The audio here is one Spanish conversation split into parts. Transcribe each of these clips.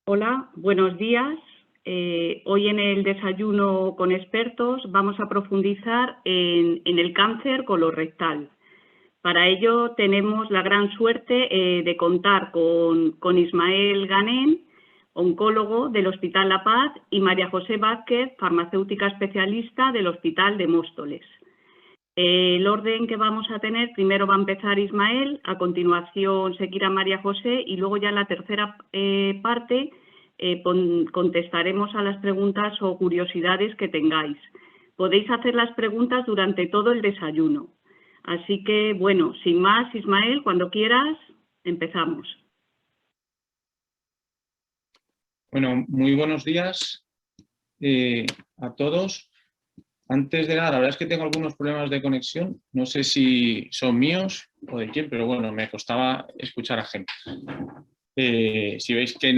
Hola, buenos días. Hoy en el desayuno con expertos vamos a profundizar en el cáncer colorectal. Para ello tenemos la gran suerte de contar con Ismael Ganén, oncólogo del Hospital La Paz, y María José Vázquez, farmacéutica especialista del Hospital de Móstoles. El orden que vamos a tener, primero va a empezar Ismael, a continuación seguirá María José y luego ya en la tercera parte contestaremos a las preguntas o curiosidades que tengáis. Podéis hacer las preguntas durante todo el desayuno. Así que, bueno, sin más, Ismael, cuando quieras, empezamos. Bueno, muy buenos días a todos. Antes de nada, la verdad es que tengo algunos problemas de conexión. No sé si son míos o de quién, pero bueno, me costaba escuchar a gente. Si veis que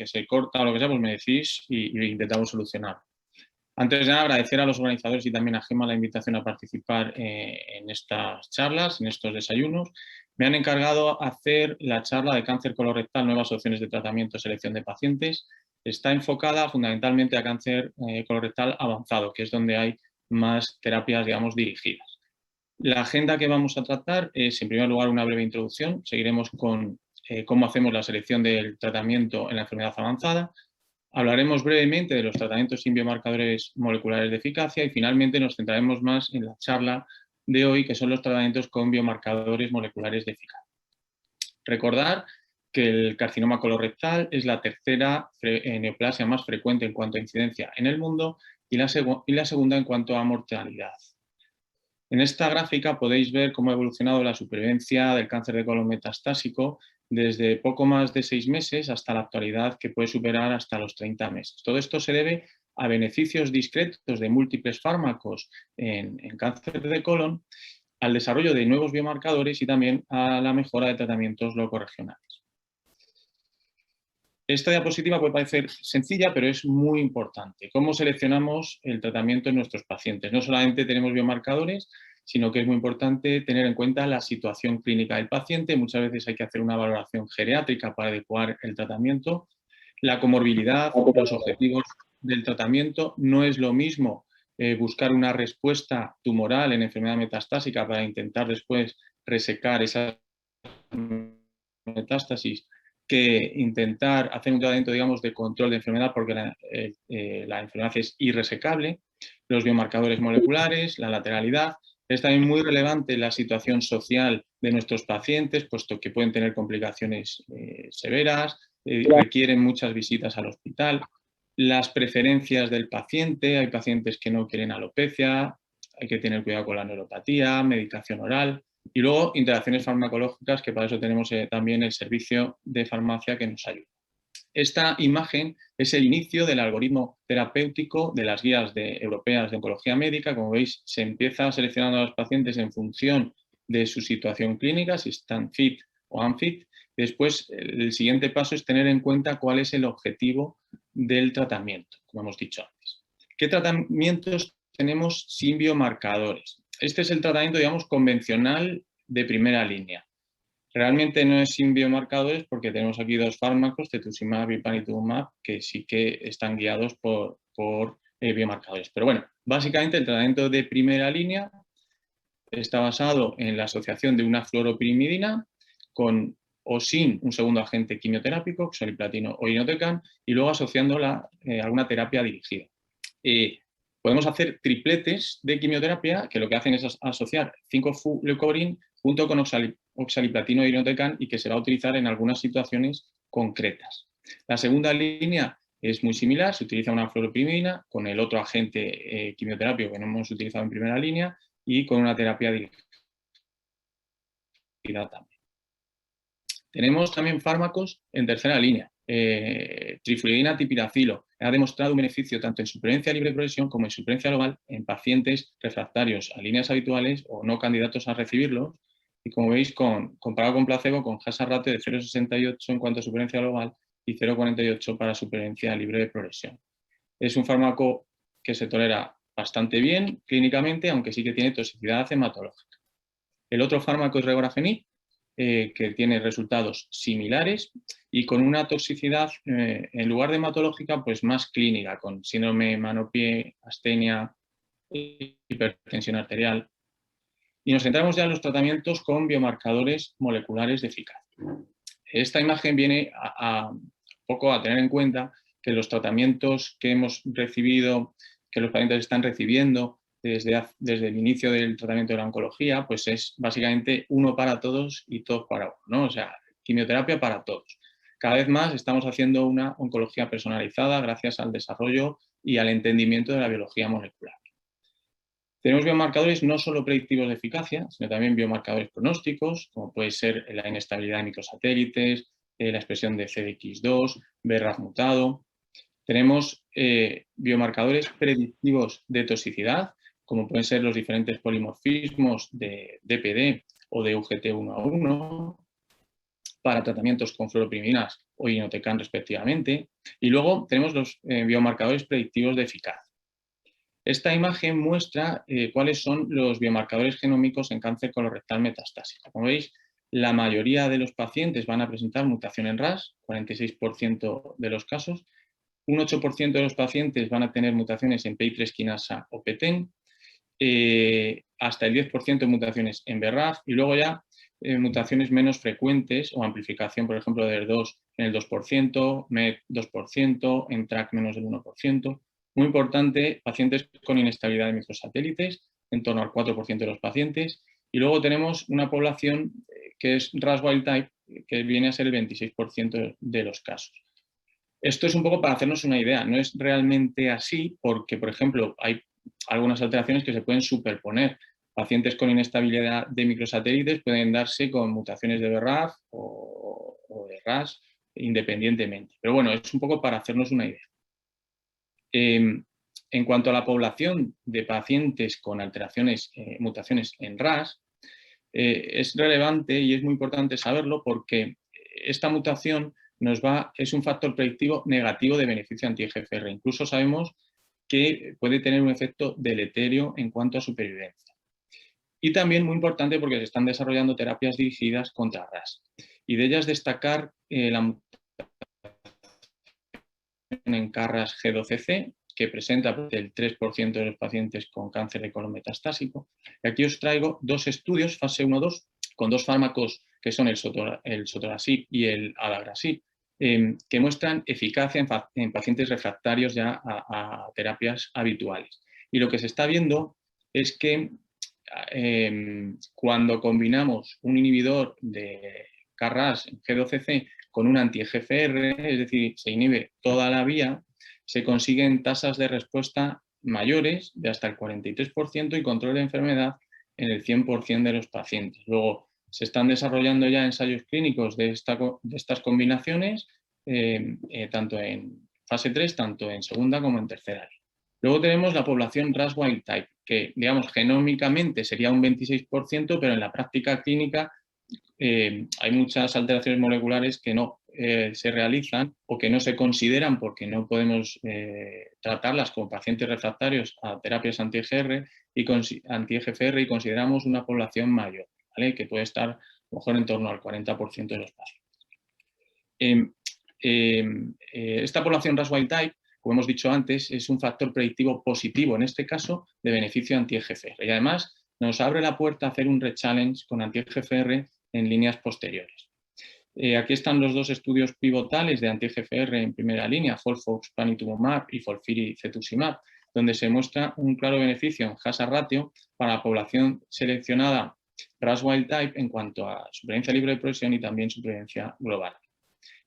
se corta o lo que sea, pues me decís y intentamos solucionar. Antes de nada, agradecer a los organizadores y también a Gemma la invitación a participar en estas charlas, en estos desayunos. Me han encargado hacer la charla de cáncer colorectal, nuevas opciones de tratamiento, selección de pacientes. Está enfocada fundamentalmente a cáncer colorectal avanzado, que es donde hay más terapias, digamos, dirigidas. La agenda que vamos a tratar es, en primer lugar, una breve introducción. Seguiremos con cómo hacemos la selección del tratamiento en la enfermedad avanzada. Hablaremos brevemente de los tratamientos sin biomarcadores moleculares de eficacia y finalmente nos centraremos más en la charla de hoy, que son los tratamientos con biomarcadores moleculares de eficacia. Recordar que el carcinoma colorectal es la tercera neoplasia más frecuente en cuanto a incidencia en el mundo y la segunda en cuanto a mortalidad. En esta gráfica podéis ver cómo ha evolucionado la supervivencia del cáncer de colon metastásico desde poco más de 6 meses hasta la actualidad, que puede superar hasta los 30 meses. Todo esto se debe a beneficios discretos de múltiples fármacos en cáncer de colon, al desarrollo de nuevos biomarcadores y también a la mejora de tratamientos locorregionales. Esta diapositiva puede parecer sencilla, pero es muy importante. ¿Cómo seleccionamos el tratamiento en nuestros pacientes? No solamente tenemos biomarcadores, sino que es muy importante tener en cuenta la situación clínica del paciente. Muchas veces hay que hacer una valoración geriátrica para adecuar el tratamiento. La comorbilidad, los objetivos del tratamiento. No es lo mismo buscar una respuesta tumoral en enfermedad metastásica para intentar después resecar esa metástasis que intentar hacer un tratamiento, digamos, de control de enfermedad porque la enfermedad es irresecable, los biomarcadores moleculares, la lateralidad. Es también muy relevante la situación social de nuestros pacientes, puesto que pueden tener complicaciones severas, requieren muchas visitas al hospital. Las preferencias del paciente, hay pacientes que no quieren alopecia, hay que tener cuidado con la neuropatía, medicación oral. Y luego interacciones farmacológicas, que para eso tenemos también el servicio de farmacia que nos ayuda. Esta imagen es el inicio del algoritmo terapéutico de las guías europeas de oncología médica. Como veis, se empieza seleccionando a los pacientes en función de su situación clínica, si están fit o unfit. Después, el siguiente paso es tener en cuenta cuál es el objetivo del tratamiento, como hemos dicho antes. ¿Qué tratamientos tenemos sin biomarcadores? Este es el tratamiento, digamos, convencional de primera línea. Realmente no es sin biomarcadores porque tenemos aquí dos fármacos, cetuximab y panitumumab, que sí que están guiados por biomarcadores. Pero bueno, básicamente el tratamiento de primera línea está basado en la asociación de una fluoropirimidina con o sin un segundo agente quimioterápico, oxaliplatino o irinotecan, y luego asociándola a alguna terapia dirigida. Podemos hacer tripletes de quimioterapia que lo que hacen es asociar 5-fluoropyrimidina junto con oxaliplatino e irinotecan y que se va a utilizar en algunas situaciones concretas. La segunda línea es muy similar, se utiliza una fluoropirimidina con el otro agente quimioterápico que no hemos utilizado en primera línea y con una terapia dirigida también. Tenemos también fármacos en tercera línea. Trifluidina tipiracilo ha demostrado un beneficio tanto en supervivencia libre de progresión como en supervivencia global en pacientes refractarios a líneas habituales o no candidatos a recibirlos. Y como veis, comparado con placebo, con hazard ratio de 0,68 en cuanto a supervivencia global y 0,48 para supervivencia libre de progresión. Es un fármaco que se tolera bastante bien clínicamente, aunque sí que tiene toxicidad hematológica. El otro fármaco es regorafenib, que tiene resultados similares y con una toxicidad, en lugar de hematológica, pues más clínica, con síndrome mano-pie, astenia, hipertensión arterial. Y nos centramos ya en los tratamientos con biomarcadores moleculares de eficacia. Esta imagen viene un poco a tener en cuenta que los tratamientos que hemos recibido, que los pacientes están recibiendo desde el inicio del tratamiento de la oncología, pues es básicamente uno para todos y todos para uno, ¿no? O sea, quimioterapia para todos. Cada vez más estamos haciendo una oncología personalizada gracias al desarrollo y al entendimiento de la biología molecular. Tenemos biomarcadores no solo predictivos de eficacia, sino también biomarcadores pronósticos, como puede ser la inestabilidad de microsatélites, la expresión de CDX2, BRAF mutado. Tenemos biomarcadores predictivos de toxicidad, como pueden ser los diferentes polimorfismos de DPD o de UGT1A1, para tratamientos con fluoropiminas o irinotecan respectivamente. Y luego tenemos los biomarcadores predictivos de eficacia. Esta imagen muestra cuáles son los biomarcadores genómicos en cáncer colorectal metastásico. Como veis, la mayoría de los pacientes van a presentar mutación en RAS, 46% de los casos. Un 8% de los pacientes van a tener mutaciones en PI3 kinasa o PTEN, hasta el 10% de mutaciones en BRAF y luego ya mutaciones menos frecuentes o amplificación, por ejemplo, de ER2 en el 2%, MET 2%, en TRAC menos del 1%. Muy importante, pacientes con inestabilidad de microsatélites, en torno al 4% de los pacientes. Y luego tenemos una población que es RAS wild type, que viene a ser el 26% de los casos. Esto es un poco para hacernos una idea. No es realmente así porque, por ejemplo, hay algunas alteraciones que se pueden superponer. Pacientes con inestabilidad de microsatélites pueden darse con mutaciones de BRAF o de RAS independientemente. Pero bueno, es un poco para hacernos una idea. En cuanto a la población de pacientes con alteraciones, mutaciones en RAS, es relevante y es muy importante saberlo porque esta mutación es un factor predictivo negativo de beneficio anti-EGFR. Incluso sabemos que puede tener un efecto deleterio en cuanto a supervivencia. Y también muy importante porque se están desarrollando terapias dirigidas contra RAS. Y de ellas destacar la mutación en KRAS G12C, que presenta el 3% de los pacientes con cáncer de colon metastásico. Y aquí os traigo dos estudios, fase 1-2, con dos fármacos que son el sotorasib y el adagrasib, que muestran eficacia en pacientes refractarios ya a terapias habituales. Y lo que se está viendo es que cuando combinamos un inhibidor de KRAS G12C con un anti-EGFR, es decir, se inhibe toda la vía, se consiguen tasas de respuesta mayores de hasta el 43% y control de enfermedad en el 100% de los pacientes. Luego, se están desarrollando ya ensayos clínicos de estas combinaciones, tanto en fase 3, tanto en segunda como en tercera línea. Luego tenemos la población RAS wild type, que digamos genómicamente sería un 26%, pero en la práctica clínica hay muchas alteraciones moleculares que no se realizan o que no se consideran porque no podemos tratarlas como pacientes refractarios a terapias anti-EGFR y consideramos una población mayor, ¿vale? Que puede estar a lo mejor en torno al 40% de los pacientes. Esta población RAS wild type, como hemos dicho antes, es un factor predictivo positivo, en este caso, de beneficio anti-EGFR. Y además nos abre la puerta a hacer un rechallenge con anti-EGFR en líneas posteriores. Aquí están los dos estudios pivotales de anti-EGFR en primera línea, FOLFOX panitumumab y FOLFIRI cetuximab, donde se muestra un claro beneficio en hazard ratio para la población seleccionada RAS wild type en cuanto a supervivencia libre de progresión y también supervivencia global.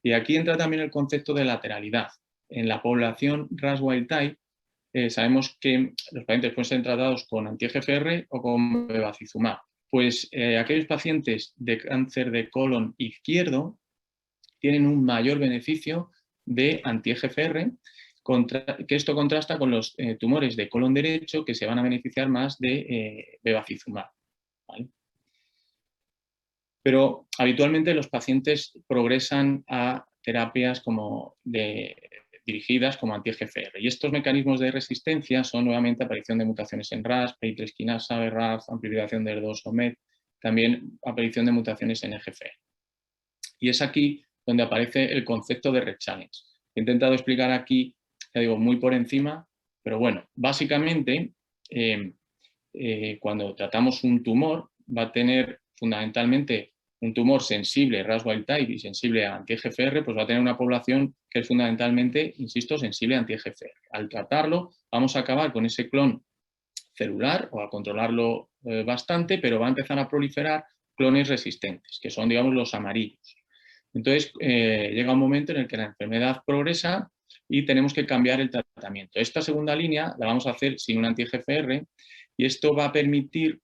Y aquí entra también el concepto de lateralidad. En la población RAS wild type sabemos que los pacientes pueden ser tratados con anti-EGFR o con bevacizumab. Pues aquellos pacientes de cáncer de colon izquierdo tienen un mayor beneficio de anti-EGFR, que esto contrasta con los tumores de colon derecho que se van a beneficiar más de bevacizumab, ¿vale? Pero habitualmente los pacientes progresan a terapias dirigidas como anti-EGFR. Y estos mecanismos de resistencia son nuevamente aparición de mutaciones en RAS, PI3 kinasa, BRAF, amplificación de ER2 o MET, también aparición de mutaciones en EGFR. Y es aquí donde aparece el concepto de rechallenge. He intentado explicar aquí, ya digo, muy por encima, pero bueno, básicamente, cuando tratamos un tumor, va a tener fundamentalmente un tumor sensible, RAS wild type y sensible a anti-EGFR, pues va a tener una población que es fundamentalmente, insisto, sensible a anti-EGFR. Al tratarlo, vamos a acabar con ese clon celular o a controlarlo bastante, pero va a empezar a proliferar clones resistentes, que son, digamos, los amarillos. Entonces, llega un momento en el que la enfermedad progresa y tenemos que cambiar el tratamiento. Esta segunda línea la vamos a hacer sin un anti-EGFR y esto va a permitir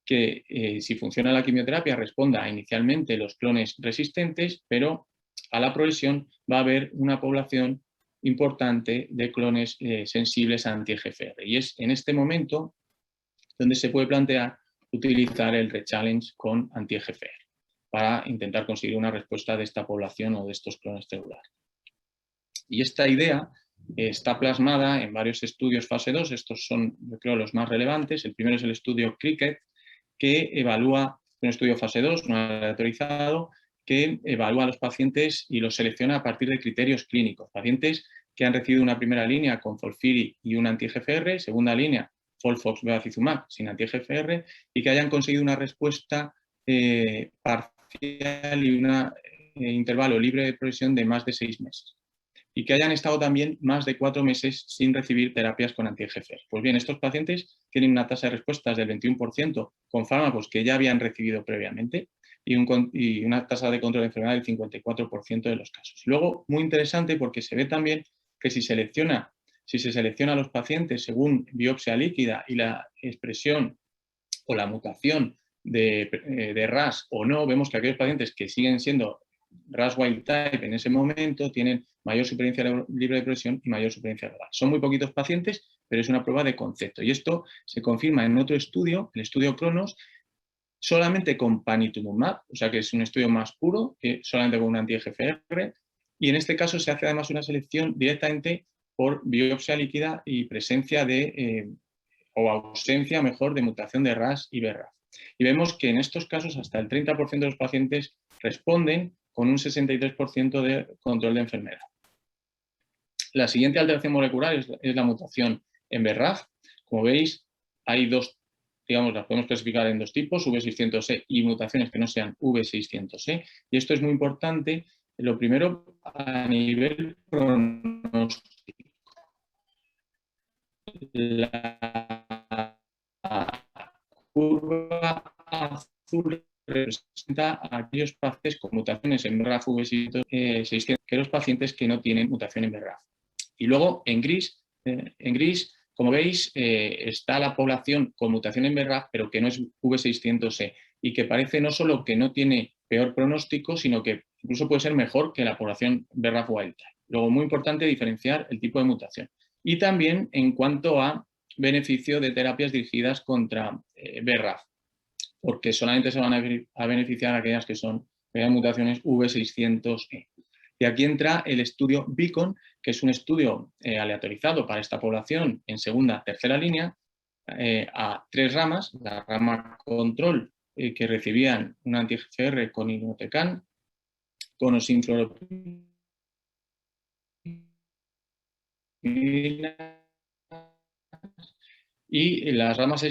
que, si funciona la quimioterapia, responda a inicialmente los clones resistentes, pero a la progresión va a haber una población importante de clones sensibles a anti-EGFR. Y es en este momento donde se puede plantear utilizar el rechallenge con anti-EGFR para intentar conseguir una respuesta de esta población o de estos clones celulares. Y esta idea está plasmada en varios estudios fase 2, estos son, yo creo, los más relevantes. El primero es el estudio CRICKET, que evalúa, un estudio fase 2, no aleatorizado, que evalúa a los pacientes y los selecciona a partir de criterios clínicos. Pacientes que han recibido una primera línea con FOLFIRI y un anti-EGFR, segunda línea FOLFOX bevacizumab sin anti-EGFR y que hayan conseguido una respuesta parcial y un intervalo libre de progresión de más de 6 meses. Y que hayan estado también más de 4 meses sin recibir terapias con anti-EGFR. Pues bien, estos pacientes tienen una tasa de respuestas del 21% con fármacos que ya habían recibido previamente y una tasa de control de enfermedad del 54% de los casos. Luego, muy interesante porque se ve también que si se selecciona a los pacientes según biopsia líquida y la expresión o la mutación de RAS o no, vemos que aquellos pacientes que siguen siendo RAS wild type en ese momento tienen mayor supervivencia libre de progresión y mayor supervivencia global. Son muy poquitos pacientes, pero es una prueba de concepto. Y esto se confirma en otro estudio, el estudio Cronos, solamente con panitumumab, o sea que es un estudio más puro, que solamente con un anti-EGFR, y en este caso se hace además una selección directamente por biopsia líquida y presencia o ausencia, mejor, de mutación de RAS y BRAF. Y vemos que en estos casos hasta el 30% de los pacientes responden con un 63% de control de enfermedad. La siguiente alteración molecular es la mutación en BRAF. Como veis, hay dos, digamos, las podemos clasificar en dos tipos, V600E y mutaciones que no sean V600E. Y esto es muy importante, lo primero, a nivel pronóstico. La curva azul representa a aquellos pacientes con mutaciones en BRAF V600, que los pacientes que no tienen mutación en BRAF. Y luego en gris, como veis, está la población con mutación en BRAF, pero que no es V600E y que parece no solo que no tiene peor pronóstico, sino que incluso puede ser mejor que la población BRAF wild type. Luego, muy importante diferenciar el tipo de mutación. Y también en cuanto a beneficio de terapias dirigidas contra BRAF, porque solamente se van a beneficiar aquellas que son mutaciones V600E. Y aquí entra el estudio Beacon, que es un estudio aleatorizado para esta población en segunda, tercera línea, a 3 ramas, la rama control, que recibían un anti-EGFR con irinotecan, con osinfloropina y las ramas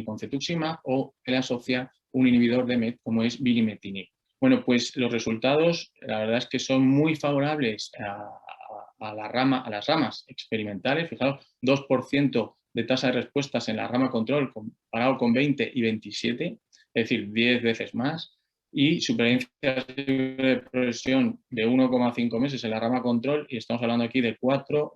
con cetuximab o que le asocia un inhibidor de MET como es bilimetinib. Bueno, pues los resultados, la verdad es que son muy favorables a las ramas experimentales. Fijaos, 2% de tasa de respuestas en la rama control comparado con 20 y 27, es decir, 10 veces más. Y supervivencia de progresión de 1,5 meses en la rama control, y estamos hablando aquí de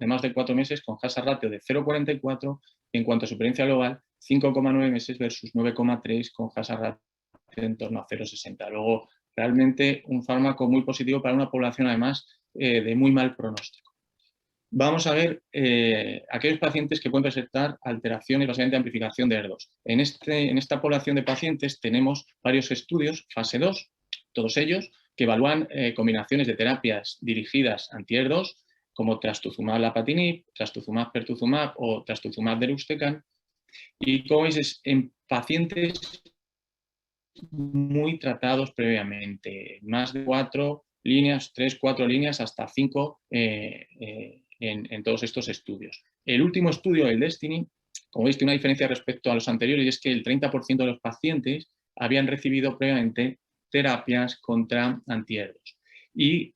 más de 4 meses con hazard ratio de 0,44, y en cuanto a supervivencia global, 5,9 meses versus 9,3 con hazard ratio en torno a 0,60. Luego, realmente un fármaco muy positivo para una población, además, de muy mal pronóstico. Vamos a ver aquellos pacientes que pueden presentar alteraciones, básicamente de amplificación de ER2. En esta población de pacientes tenemos varios estudios, fase 2, todos ellos, que evalúan combinaciones de terapias dirigidas anti-ER2, como trastuzumab lapatinib, trastuzumab pertuzumab o trastuzumab deruxtecan. Y como veis, en pacientes muy tratados previamente, más de 4 líneas, 3, 4 líneas, hasta 5 en todos estos estudios. El último estudio, el Destiny, como veis, tiene una diferencia respecto a los anteriores, y es que el 30% de los pacientes habían recibido previamente terapias contra antiherdos. Y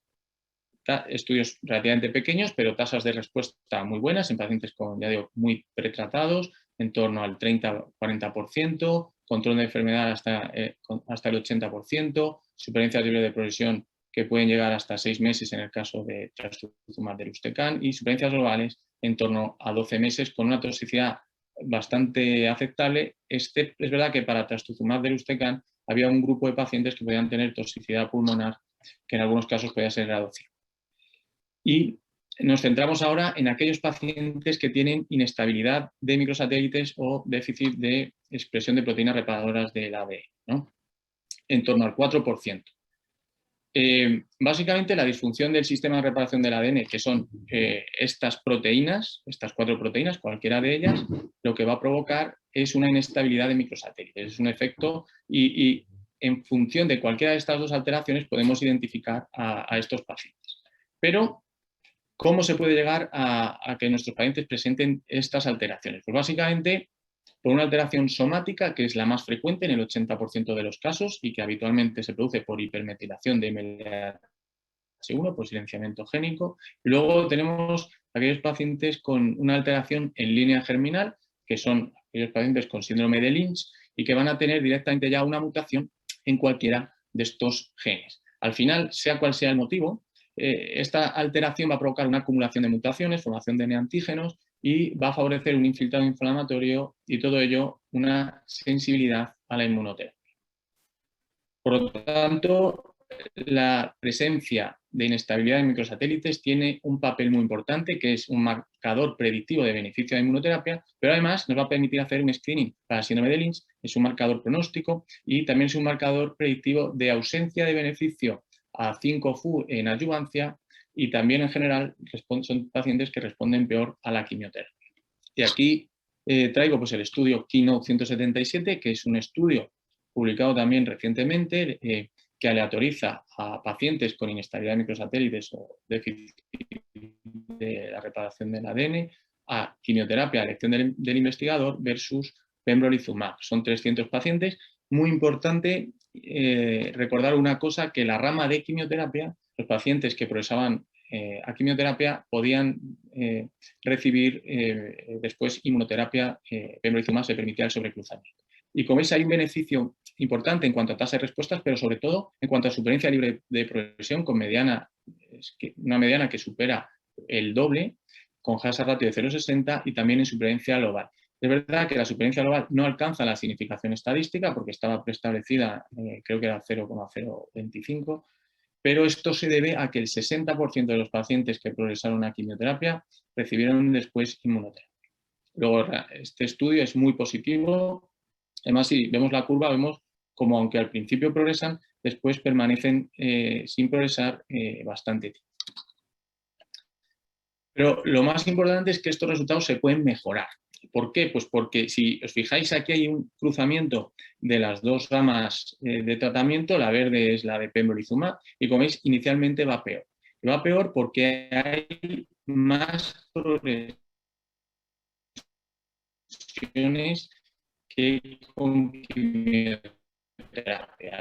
estudios relativamente pequeños, pero tasas de respuesta muy buenas en pacientes con, ya digo, muy pretratados, en torno al 30-40%, control de enfermedad hasta el 80%, supervivencia libre de progresión que pueden llegar hasta 6 meses en el caso de trastuzumab deruxtecan, y supervivencias globales en torno a 12 meses con una toxicidad bastante aceptable. Es verdad que para trastuzumab deruxtecan había un grupo de pacientes que podían tener toxicidad pulmonar que en algunos casos podía ser grado 5. Y nos centramos ahora en aquellos pacientes que tienen inestabilidad de microsatélites o déficit de expresión de proteínas reparadoras del ADN, ¿no? En torno al 4%. Básicamente la disfunción del sistema de reparación del ADN, que son estas proteínas, estas 4 proteínas, cualquiera de ellas, lo que va a provocar es una inestabilidad de microsatélites. Es un efecto y en función de cualquiera de estas 2 alteraciones podemos identificar a estos pacientes. Pero ¿cómo se puede llegar a que nuestros pacientes presenten estas alteraciones? Pues básicamente por una alteración somática, que es la más frecuente en el 80% de los casos y que habitualmente se produce por hipermetilación de MLH1, por silenciamiento génico. Luego tenemos aquellos pacientes con una alteración en línea germinal, que son aquellos pacientes con síndrome de Lynch y que van a tener directamente ya una mutación en cualquiera de estos genes. Al final, sea cual sea el motivo, esta alteración va a provocar una acumulación de mutaciones, formación de neantígenos, y va a favorecer un infiltrado inflamatorio y todo ello una sensibilidad a la inmunoterapia. Por lo tanto, la presencia de inestabilidad de microsatélites tiene un papel muy importante, que es un marcador predictivo de beneficio de inmunoterapia, pero además nos va a permitir hacer un screening para síndrome de Lynch, es un marcador pronóstico y también es un marcador predictivo de ausencia de beneficio a 5-FU en adyuvancia, y también en general son pacientes que responden peor a la quimioterapia. Y aquí traigo pues, el estudio Keynote 177, que es un estudio publicado también recientemente, que aleatoriza a pacientes con inestabilidad de microsatélites o déficit de la reparación del ADN a quimioterapia a elección del investigador versus pembrolizumab. Son 300 pacientes. Muy importante recordar una cosa, que la rama de quimioterapia, los pacientes que progresaban a quimioterapia podían recibir después inmunoterapia, pembrolizumab se permitía el sobrecruzamiento. Y como veis, hay un beneficio importante en cuanto a tasa de respuestas, pero sobre todo en cuanto a supervivencia libre de progresión con una mediana que supera el doble, con hazard ratio de 0,60, y también en supervivencia global. Es verdad que la supervivencia global no alcanza la significación estadística porque estaba preestablecida, creo que era 0,025, pero esto se debe a que el 60% de los pacientes que progresaron a quimioterapia recibieron después inmunoterapia. Luego, este estudio es muy positivo. Además, si vemos la curva, vemos como aunque al principio progresan, después permanecen sin progresar bastante tiempo. Pero lo más importante es que estos resultados se pueden mejorar. ¿Por qué? Pues porque si os fijáis, aquí hay un cruzamiento de las 2 ramas de tratamiento. La verde es la de pembrolizumab y, como veis, inicialmente va peor. Y va peor porque hay más progresiones que con quimioterapia.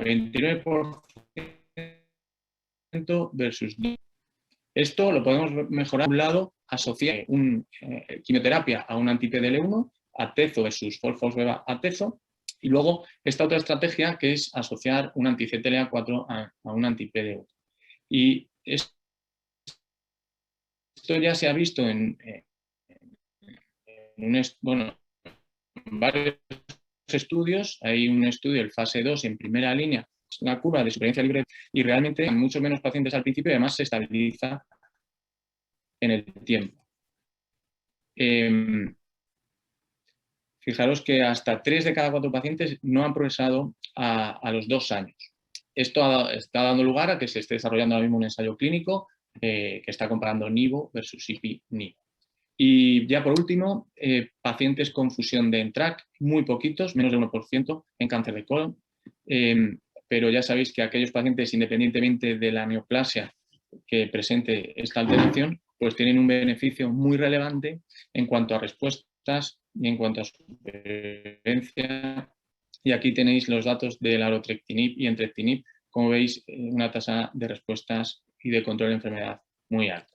29% versus 10%. Esto lo podemos mejorar. Por un lado, asociar quimioterapia a un anti-PDL1, atezo versus fosfosbeva atezo, y luego esta otra estrategia que es asociar un anti-CTLA4 a un anti-PD1. Y esto ya se ha visto en varios estudios. Hay un estudio, el fase 2, en primera línea, es una curva de supervivencia libre y realmente hay muchos menos pacientes al principio y además se estabiliza en el tiempo. Fijaros que hasta 3 de cada 4 pacientes no han progresado a los 2 años. Esto está dando lugar a que se esté desarrollando ahora mismo un ensayo clínico que está comparando nivo versus ipi-nivo. Y ya por último, pacientes con fusión de NTRK, muy poquitos, menos de 1% en cáncer de colon. pero ya sabéis que aquellos pacientes, independientemente de la neoplasia que presente esta alteración, pues tienen un beneficio muy relevante en cuanto a respuestas y en cuanto a supervivencia. Y aquí tenéis los datos del arotrectinib y entrectinib, como veis, una tasa de respuestas y de control de enfermedad muy alta.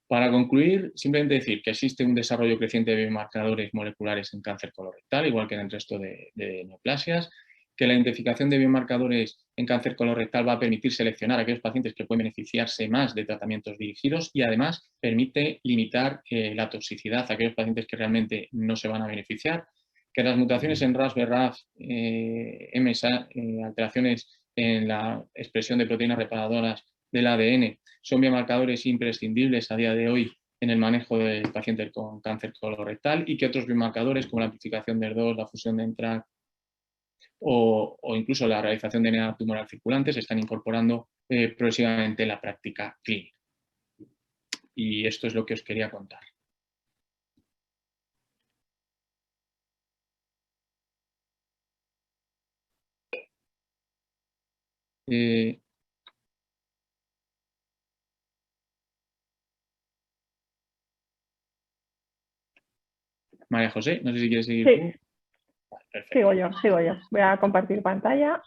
Para concluir, simplemente decir que existe un desarrollo creciente de biomarcadores moleculares en cáncer colorectal, igual que en el resto de neoplasias, que la identificación de biomarcadores en cáncer colorectal va a permitir seleccionar a aquellos pacientes que pueden beneficiarse más de tratamientos dirigidos y además permite limitar la toxicidad a aquellos pacientes que realmente no se van a beneficiar, que las mutaciones en RAS, BRAF, MSA, alteraciones en la expresión de proteínas reparadoras del ADN son biomarcadores imprescindibles a día de hoy en el manejo del paciente con cáncer colorectal y que otros biomarcadores como la amplificación de ER2, la fusión de NTRK o incluso la realización de DNA tumoral circulante se están incorporando progresivamente en la práctica clínica. Y esto es lo que os quería contar. María José, no sé si quieres seguir tú. Vale, perfecto. Sigo yo. Voy a compartir pantalla.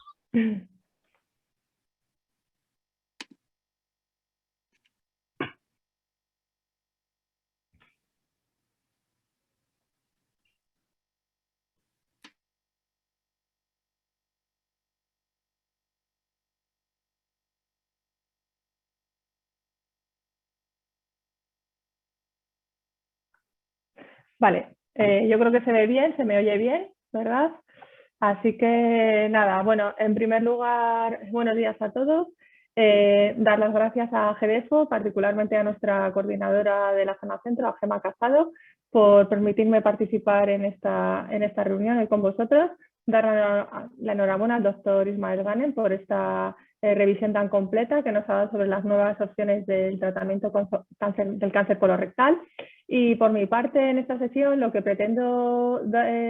Vale, yo creo que se ve bien, se me oye bien, ¿verdad? Así que nada, bueno, en primer lugar, buenos días a todos. Dar las gracias a GDEFO, particularmente a nuestra coordinadora de la zona centro, a Gemma Casado, por permitirme participar en esta reunión hoy con vosotros. Dar la enhorabuena al doctor Ismael Ganem por esta revisión tan completa que nos ha dado sobre las nuevas opciones del tratamiento del cáncer colorectal. Y por mi parte, en esta sesión, lo que pretendo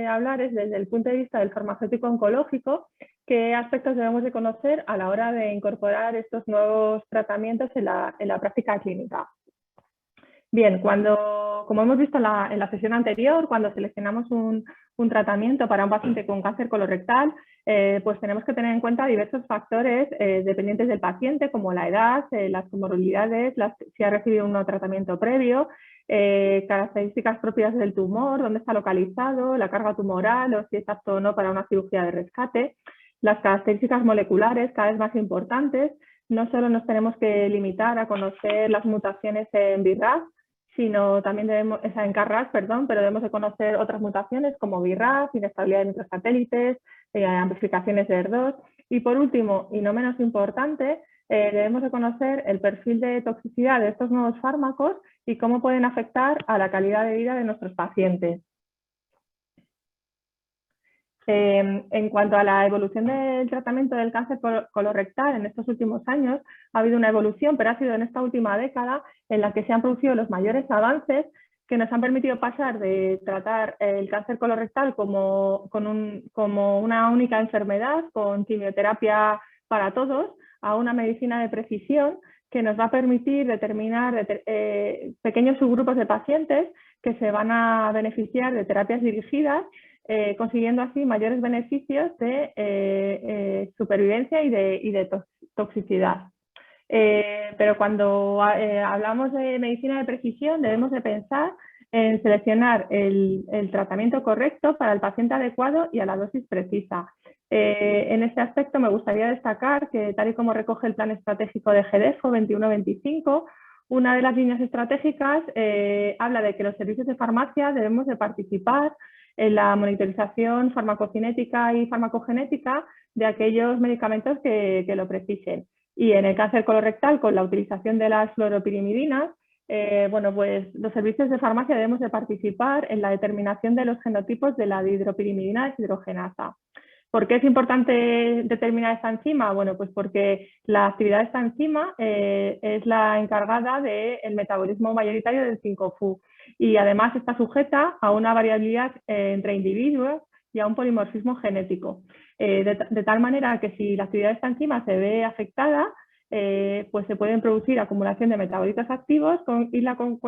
hablar es desde el punto de vista del farmacéutico oncológico, qué aspectos debemos de conocer a la hora de incorporar estos nuevos tratamientos en la práctica clínica. Bien, como hemos visto en la sesión anterior, cuando seleccionamos un tratamiento para un paciente con cáncer colorectal, pues tenemos que tener en cuenta diversos factores dependientes del paciente, como la edad, las comorbilidades, si ha recibido un tratamiento previo, características propias del tumor, dónde está localizado, la carga tumoral o si es apto o no para una cirugía de rescate. Las características moleculares cada vez más importantes, no solo nos tenemos que limitar a conocer las mutaciones en BRAF, sino también en KRAS, pero debemos de conocer otras mutaciones como BRAF, inestabilidad de microsatélites, amplificaciones de ER2 y por último, y no menos importante, debemos de conocer el perfil de toxicidad de estos nuevos fármacos y cómo pueden afectar a la calidad de vida de nuestros pacientes. En cuanto a la evolución del tratamiento del cáncer colorectal en estos últimos años, ha habido una evolución, pero ha sido en esta última década en la que se han producido los mayores avances que nos han permitido pasar de tratar el cáncer colorectal como una única enfermedad, con quimioterapia para todos, a una medicina de precisión que nos va a permitir determinar pequeños subgrupos de pacientes que se van a beneficiar de terapias dirigidas, consiguiendo así mayores beneficios de supervivencia y de toxicidad. Pero cuando hablamos de medicina de precisión debemos de pensar en seleccionar el tratamiento correcto para el paciente adecuado y a la dosis precisa. En este aspecto me gustaría destacar que, tal y como recoge el plan estratégico de GDEFO 21-25, una de las líneas estratégicas habla de que los servicios de farmacia debemos de participar en la monitorización farmacocinética y farmacogenética de aquellos medicamentos que lo precisen. Y en el cáncer colorectal, con la utilización de las fluoropirimidinas, bueno, pues los servicios de farmacia debemos de participar en la determinación de los genotipos de la dihidropirimidina deshidrogenasa. ¿Por qué es importante determinar esta enzima? Bueno, pues porque la actividad de esta enzima es la encargada del metabolismo mayoritario del 5-FU y además está sujeta a una variabilidad entre individuos y a un polimorfismo genético, de tal manera que si la actividad de esta enzima se ve afectada, pues se pueden producir acumulación de metabolitos activos con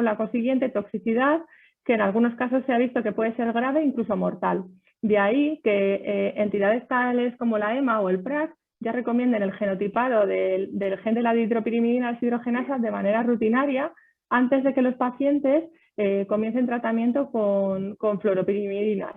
la consiguiente toxicidad, que en algunos casos se ha visto que puede ser grave, incluso mortal. De ahí que entidades tales como la EMA o el PRAC ya recomienden el genotipado del gen de la dihidropirimidina deshidrogenasa de manera rutinaria antes de que los pacientes comiencen tratamiento con fluoropirimidinas.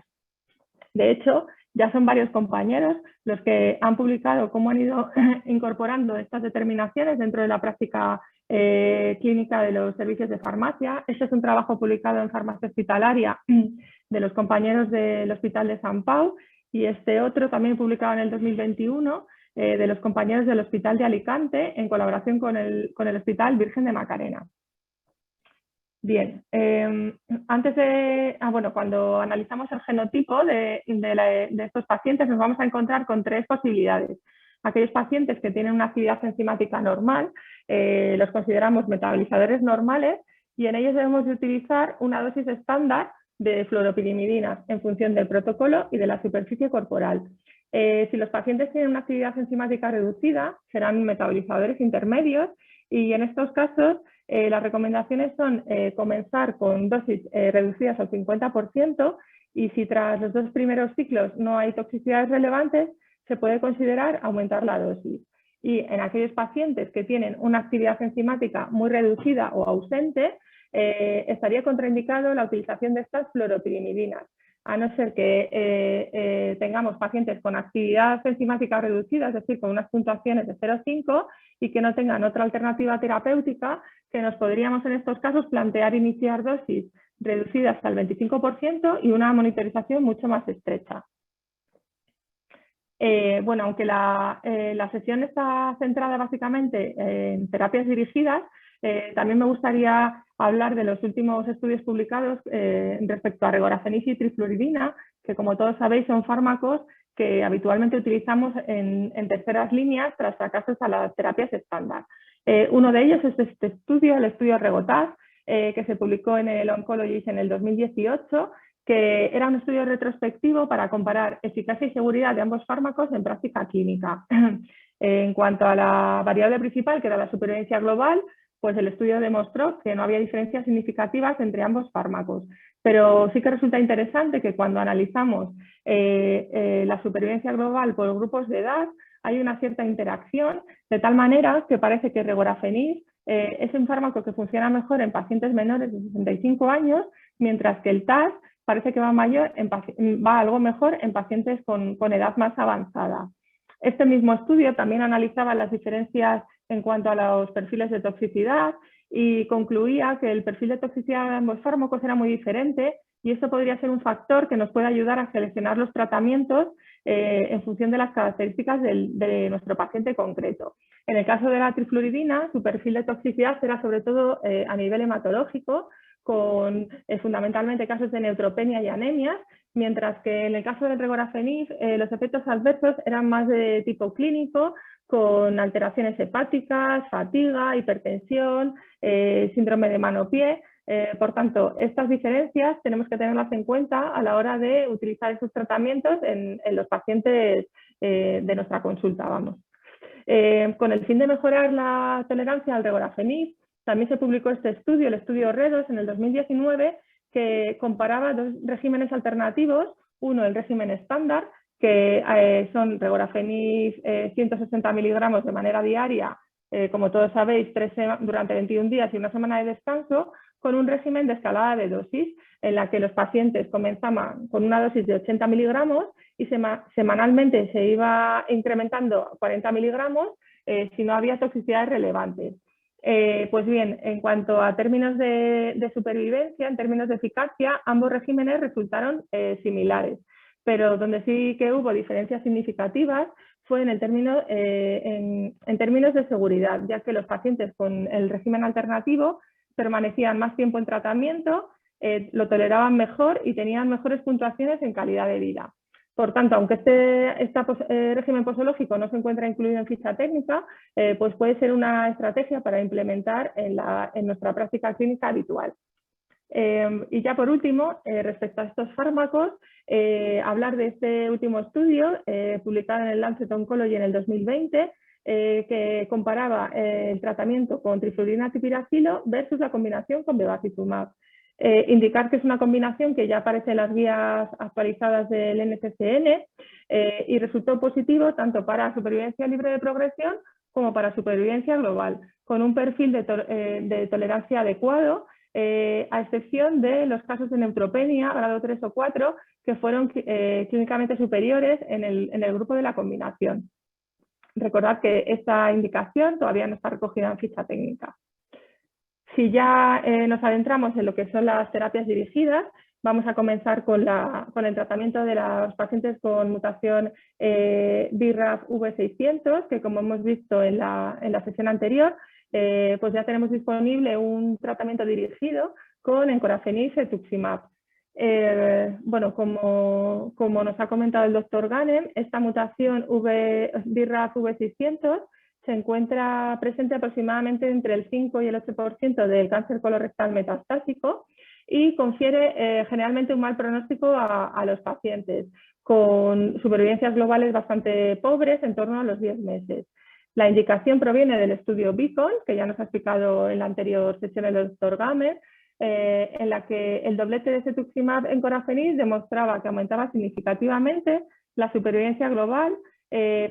De hecho, ya son varios compañeros los que han publicado cómo han ido incorporando estas determinaciones dentro de la práctica clínica de los servicios de farmacia. Este es un trabajo publicado en Farmacia Hospitalaria de los compañeros del Hospital de Sant Pau, y este otro también publicado en el 2021 de los compañeros del Hospital de Alicante en colaboración con el Hospital Virgen de Macarena. Bien, cuando analizamos el genotipo de estos pacientes nos vamos a encontrar con tres posibilidades. Aquellos pacientes que tienen una actividad enzimática normal, los consideramos metabolizadores normales, y en ellos debemos de utilizar una dosis estándar de fluoropirimidinas en función del protocolo y de la superficie corporal. Si los pacientes tienen una actividad enzimática reducida, serán metabolizadores intermedios, y en estos casos las recomendaciones son comenzar con dosis reducidas al 50%, y si tras los 2 primeros ciclos no hay toxicidades relevantes, se puede considerar aumentar la dosis. Y en aquellos pacientes que tienen una actividad enzimática muy reducida o ausente, estaría contraindicado la utilización de estas fluoropirimidinas, a no ser que tengamos pacientes con actividad enzimática reducida, es decir, con unas puntuaciones de 0,5 y que no tengan otra alternativa terapéutica, que nos podríamos en estos casos plantear iniciar dosis reducidas hasta el 25% y una monitorización mucho más estrecha. Aunque la sesión está centrada básicamente en terapias dirigidas, también me gustaría hablar de los últimos estudios publicados respecto a regorafenib y trifluoridina, que como todos sabéis son fármacos que habitualmente utilizamos en terceras líneas tras fracasos a las terapias estándar. Uno de ellos es este estudio, el estudio REGOTAS, que se publicó en el Oncologist en el 2018, que era un estudio retrospectivo para comparar eficacia y seguridad de ambos fármacos en práctica clínica. En cuanto a la variable principal, que era la supervivencia global, pues el estudio demostró que no había diferencias significativas entre ambos fármacos. Pero sí que resulta interesante que cuando analizamos la supervivencia global por grupos de edad, hay una cierta interacción, de tal manera que parece que regorafenib es un fármaco que funciona mejor en pacientes menores de 65 años, mientras que el TAS parece que va algo mejor en pacientes con edad más avanzada. Este mismo estudio también analizaba las diferencias en cuanto a los perfiles de toxicidad y concluía que el perfil de toxicidad de ambos fármacos era muy diferente, y esto podría ser un factor que nos puede ayudar a seleccionar los tratamientos en función de las características de nuestro paciente concreto. En el caso de la trifluoridina, su perfil de toxicidad era sobre todo a nivel hematológico, con fundamentalmente casos de neutropenia y anemias, mientras que en el caso del regorafenib los efectos adversos eran más de tipo clínico, con alteraciones hepáticas, fatiga, hipertensión, síndrome de mano-pie. Por tanto, estas diferencias tenemos que tenerlas en cuenta a la hora de utilizar esos tratamientos en los pacientes de nuestra consulta. Con el fin de mejorar la tolerancia al regorafenib, también se publicó este estudio, el estudio REDOS, en el 2019, que comparaba dos regímenes alternativos. Uno, el régimen estándar, que son regorafenib 160 miligramos de manera diaria, como todos sabéis, durante 21 días y una semana de descanso, con un régimen de escalada de dosis, en la que los pacientes comenzaban con una dosis de 80 miligramos y semanalmente se iba incrementando a 40 miligramos si no había toxicidades relevantes. Pues bien, en cuanto a términos de supervivencia, en términos de eficacia, ambos regímenes resultaron similares, pero donde sí que hubo diferencias significativas fue en términos de seguridad, ya que los pacientes con el régimen alternativo permanecían más tiempo en tratamiento, lo toleraban mejor y tenían mejores puntuaciones en calidad de vida. Por tanto, aunque este régimen posológico no se encuentra incluido en ficha técnica, pues puede ser una estrategia para implementar en nuestra práctica clínica habitual. Y ya por último, respecto a estos fármacos, hablar de este último estudio publicado en el Lancet Oncology en el 2020, que comparaba el tratamiento con trifluidina-tipiracilo versus la combinación con bevacizumab. Indicar que es una combinación que ya aparece en las guías actualizadas del NCCN y resultó positivo tanto para supervivencia libre de progresión como para supervivencia global, con un perfil de tolerancia adecuado, a excepción de los casos de neutropenia, grado 3 o 4, que fueron clínicamente superiores en el grupo de la combinación. Recordad que esta indicación todavía no está recogida en ficha técnica. Si ya nos adentramos en lo que son las terapias dirigidas, vamos a comenzar con el tratamiento de los pacientes con mutación BRAF V600, que como hemos visto en la sesión anterior, pues ya tenemos disponible un tratamiento dirigido con encorafenib y cetuximab. Bueno, como nos ha comentado el doctor Ganem, esta mutación BRAF V600 se encuentra presente aproximadamente entre el 5 y el 8% del cáncer colorectal metastásico y confiere generalmente un mal pronóstico a los pacientes, con supervivencias globales bastante pobres, en torno a los 10 meses. La indicación proviene del estudio Beacon, que ya nos ha explicado en la anterior sesión el doctor Gamer, en la que el doblete de cetuximab encorafenib demostraba que aumentaba significativamente la supervivencia global,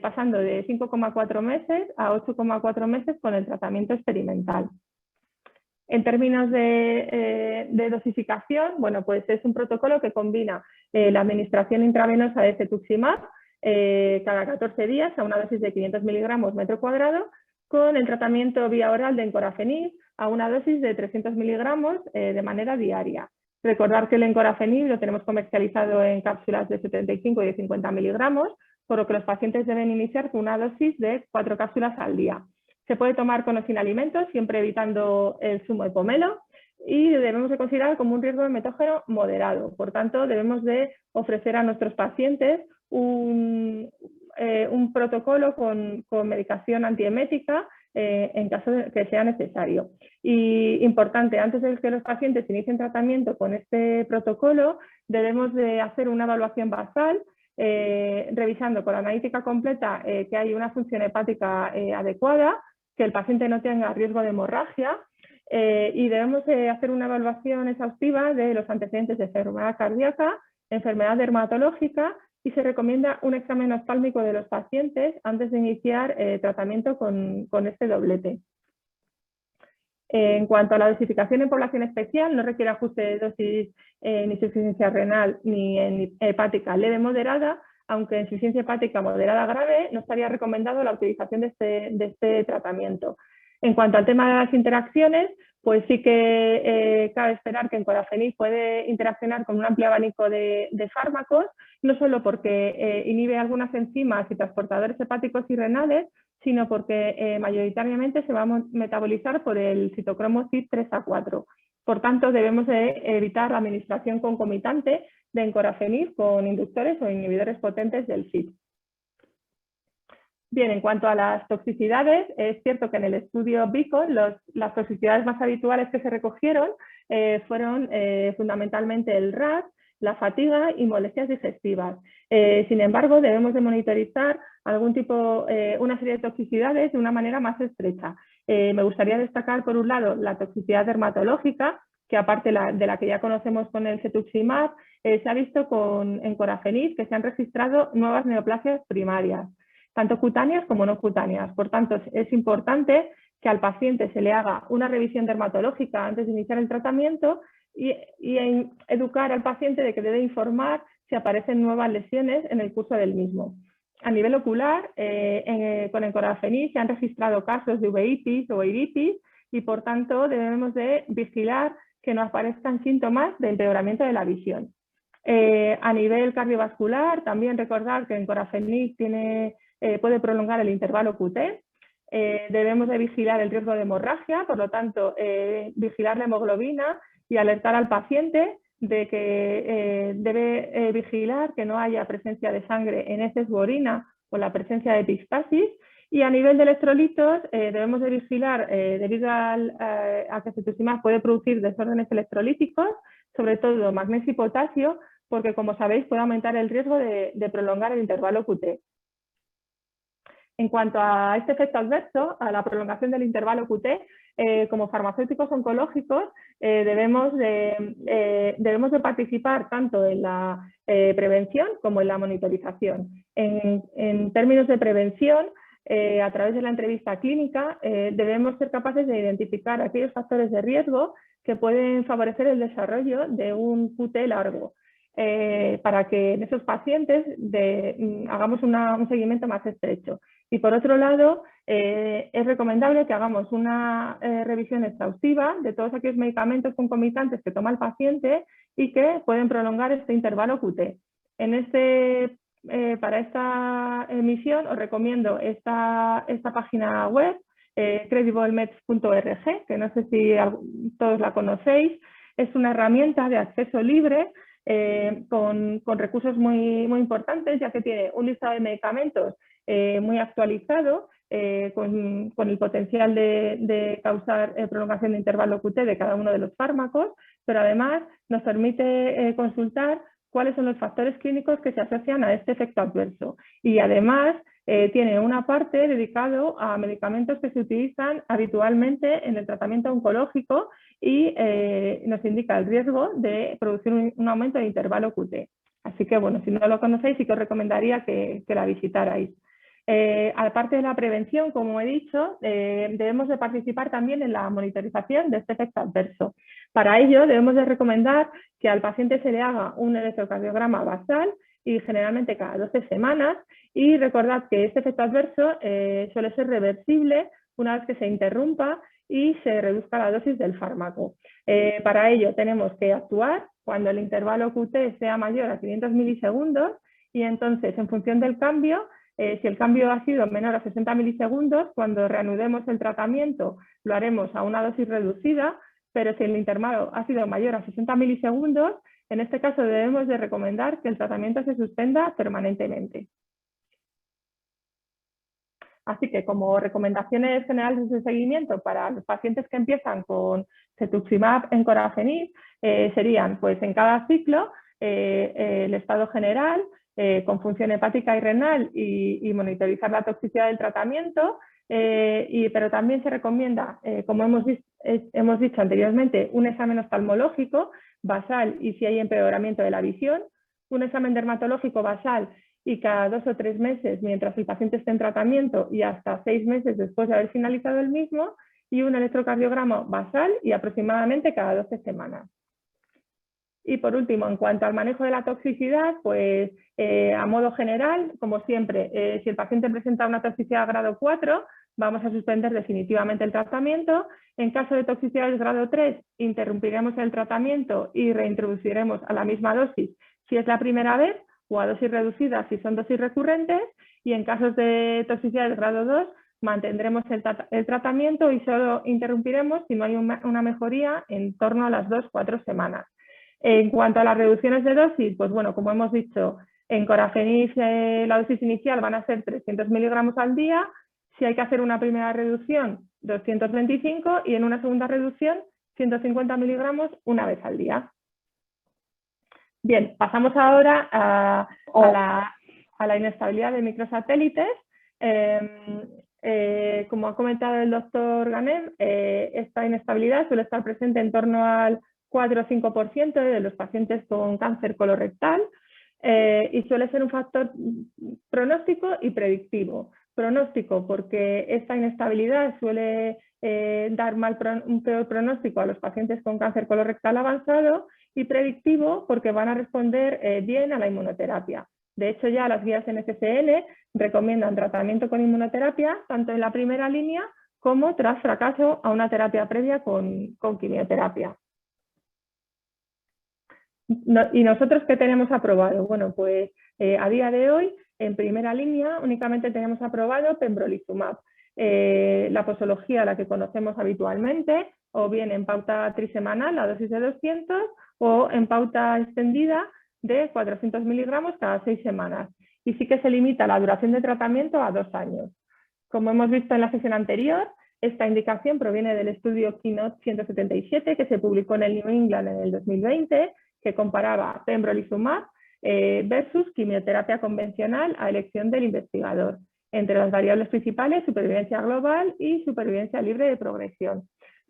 pasando de 5,4 meses a 8,4 meses con el tratamiento experimental. En términos de dosificación, bueno, pues es un protocolo que combina la administración intravenosa de cetuximab cada 14 días a una dosis de 500 miligramos metro cuadrado con el tratamiento vía oral de encorafenib a una dosis de 300 miligramos de manera diaria. Recordar que el encorafenib lo tenemos comercializado en cápsulas de 75 y de 50 miligramos, por lo que los pacientes deben iniciar con una dosis de 4 cápsulas al día. Se puede tomar con o sin alimentos, siempre evitando el zumo de pomelo, y debemos de considerar como un riesgo de metógeno moderado. Por tanto, debemos de ofrecer a nuestros pacientes un protocolo con medicación antiemética en caso de que sea necesario. Y importante, antes de que los pacientes inicien tratamiento con este protocolo, debemos de hacer una evaluación basal, revisando con la analítica completa que hay una función hepática adecuada, que el paciente no tenga riesgo de hemorragia, y debemos hacer una evaluación exhaustiva de los antecedentes de enfermedad cardíaca, enfermedad dermatológica, y se recomienda un examen oftálmico de los pacientes antes de iniciar tratamiento con este doblete. En cuanto a la dosificación en población especial, no requiere ajuste de dosis ni insuficiencia renal ni en hepática leve moderada, aunque en insuficiencia hepática moderada grave no estaría recomendado la utilización de este tratamiento. En cuanto al tema de las interacciones, pues sí que cabe esperar que encorafenib puede interaccionar con un amplio abanico de fármacos, no solo porque inhibe algunas enzimas y transportadores hepáticos y renales, sino porque mayoritariamente se va a metabolizar por el citocromo CYP3A4. Por tanto, debemos de evitar la administración concomitante de encorafenib con inductores o inhibidores potentes del CYP. Bien, en cuanto a las toxicidades, es cierto que en el estudio Beacon las toxicidades más habituales que se recogieron fueron fundamentalmente el RAS, la fatiga y molestias digestivas. Sin embargo, debemos de monitorizar una serie de toxicidades de una manera más estrecha. Me gustaría destacar, por un lado, la toxicidad dermatológica, que aparte de la que ya conocemos con el cetuximab, se ha visto con encorafenib que se han registrado nuevas neoplasias primarias, tanto cutáneas como no cutáneas. Por tanto, es importante que al paciente se le haga una revisión dermatológica antes de iniciar el tratamiento y educar al paciente de que debe informar si aparecen nuevas lesiones en el curso del mismo. A nivel ocular, con encorafenib se han registrado casos de uveitis o iritis y por tanto debemos de vigilar que no aparezcan síntomas de empeoramiento de la visión. A nivel cardiovascular, también recordar que encorafenib puede prolongar el intervalo QT. Debemos de vigilar el riesgo de hemorragia, por lo tanto, vigilar la hemoglobina y alertar al paciente de que debe vigilar que no haya presencia de sangre en heces u orina o la presencia de epistasis Y a nivel de electrolitos, debemos de vigilar, debido a que cetuximab puede producir desórdenes electrolíticos, sobre todo magnesio y potasio, porque como sabéis puede aumentar el riesgo de prolongar el intervalo QT. En cuanto a este efecto adverso, a la prolongación del intervalo QT, como farmacéuticos oncológicos debemos de participar tanto en la prevención como en la monitorización. En términos de prevención, a través de la entrevista clínica, debemos ser capaces de identificar aquellos factores de riesgo que pueden favorecer el desarrollo de un QT largo, para que en esos pacientes hagamos un seguimiento más estrecho. Y por otro lado, es recomendable que hagamos una revisión exhaustiva de todos aquellos medicamentos concomitantes que toma el paciente y que pueden prolongar este intervalo QT. Para esta emisión os recomiendo esta página web, crediblemeds.org, que no sé si todos la conocéis. Es una herramienta de acceso libre con recursos muy importantes, ya que tiene un listado de medicamentos muy actualizado, con el potencial de causar prolongación de intervalo QT de cada uno de los fármacos, pero además nos permite consultar cuáles son los factores clínicos que se asocian a este efecto adverso. Y además tiene una parte dedicada a medicamentos que se utilizan habitualmente en el tratamiento oncológico y nos indica el riesgo de producir un aumento de intervalo QT. Así que, bueno, si no lo conocéis, sí que os recomendaría que la visitarais. Aparte de la prevención, como he dicho, debemos de participar también en la monitorización de este efecto adverso. Para ello, debemos de recomendar que al paciente se le haga un electrocardiograma basal y generalmente cada 12 semanas. Y recordad que este efecto adverso suele ser reversible una vez que se interrumpa y se reduzca la dosis del fármaco. Para ello tenemos que actuar cuando el intervalo QT sea mayor a 500 milisegundos y entonces, en función del cambio, si el cambio ha sido menor a 60 milisegundos, cuando reanudemos el tratamiento lo haremos a una dosis reducida, pero si el intervalo ha sido mayor a 60 milisegundos, en este caso debemos de recomendar que el tratamiento se suspenda permanentemente. Así que, como recomendaciones generales de seguimiento para los pacientes que empiezan con cetuximab encorafenib, serían, pues, en cada ciclo, el estado general, con función hepática y renal y monitorizar la toxicidad del tratamiento, pero también se recomienda, como hemos dicho anteriormente, un examen oftalmológico basal y si hay empeoramiento de la visión, un examen dermatológico basal y cada 2 o 3 meses mientras el paciente esté en tratamiento y hasta 6 meses después de haber finalizado el mismo, y un electrocardiograma basal y aproximadamente cada 12 semanas. Y por último, en cuanto al manejo de la toxicidad, pues a modo general, como siempre, si el paciente presenta una toxicidad grado 4, vamos a suspender definitivamente el tratamiento. En caso de toxicidad de grado 3, interrumpiremos el tratamiento y reintroduciremos a la misma dosis si es la primera vez, o a dosis reducida si son dosis recurrentes, y en casos de toxicidad de grado 2 mantendremos el tratamiento y solo interrumpiremos si no hay una mejoría en torno a las 2-4 semanas. En cuanto a las reducciones de dosis, pues bueno, como hemos dicho, en corafenib la dosis inicial van a ser 300 miligramos al día, si hay que hacer una primera reducción 225 y en una segunda reducción 150 miligramos una vez al día. Bien, pasamos ahora a la inestabilidad de microsatélites. Como ha comentado el doctor Ganem, esta inestabilidad suele estar presente en torno al 4 o 5% de los pacientes con cáncer colorectal y suele ser un factor pronóstico y predictivo. Pronóstico porque esta inestabilidad suele dar un peor pronóstico a los pacientes con cáncer colorectal avanzado, y predictivo porque van a responder bien a la inmunoterapia. De hecho, ya las guías NCCN recomiendan tratamiento con inmunoterapia tanto en la primera línea como tras fracaso a una terapia previa con quimioterapia. ¿Y nosotros qué tenemos aprobado? Bueno, pues a día de hoy, en primera línea, únicamente tenemos aprobado pembrolizumab, la posología, la que conocemos habitualmente, o bien en pauta trisemanal, la dosis de 200, o en pauta extendida de 400 miligramos cada 6 semanas. Y sí que se limita la duración de tratamiento a 2 años. Como hemos visto en la sesión anterior, esta indicación proviene del estudio Keynote 177 que se publicó en el New England en el 2020, que comparaba pembrolizumab versus quimioterapia convencional a elección del investigador. Entre las variables principales, supervivencia global y supervivencia libre de progresión.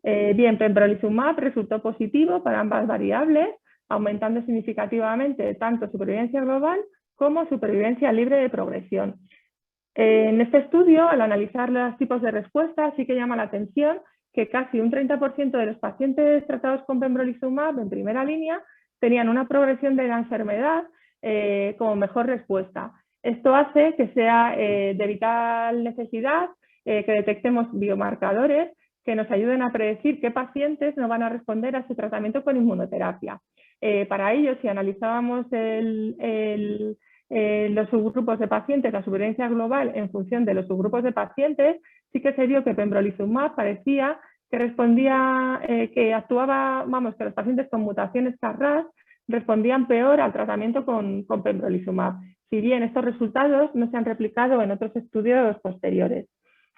Bien, pembrolizumab resultó positivo para ambas variables, aumentando significativamente tanto supervivencia global como supervivencia libre de progresión. En este estudio, al analizar los tipos de respuesta, sí que llama la atención que casi un 30% de los pacientes tratados con pembrolizumab en primera línea tenían una progresión de la enfermedad como mejor respuesta. Esto hace que sea de vital necesidad que detectemos biomarcadores que nos ayuden a predecir qué pacientes no van a responder a ese tratamiento con inmunoterapia. Para ello, si analizábamos los subgrupos de pacientes, la supervivencia global en función de los subgrupos de pacientes, sí que se vio que pembrolizumab parecía que respondía, que actuaba, vamos, que los pacientes con mutaciones KRAS respondían peor al tratamiento con pembrolizumab, si bien estos resultados no se han replicado en otros estudios posteriores.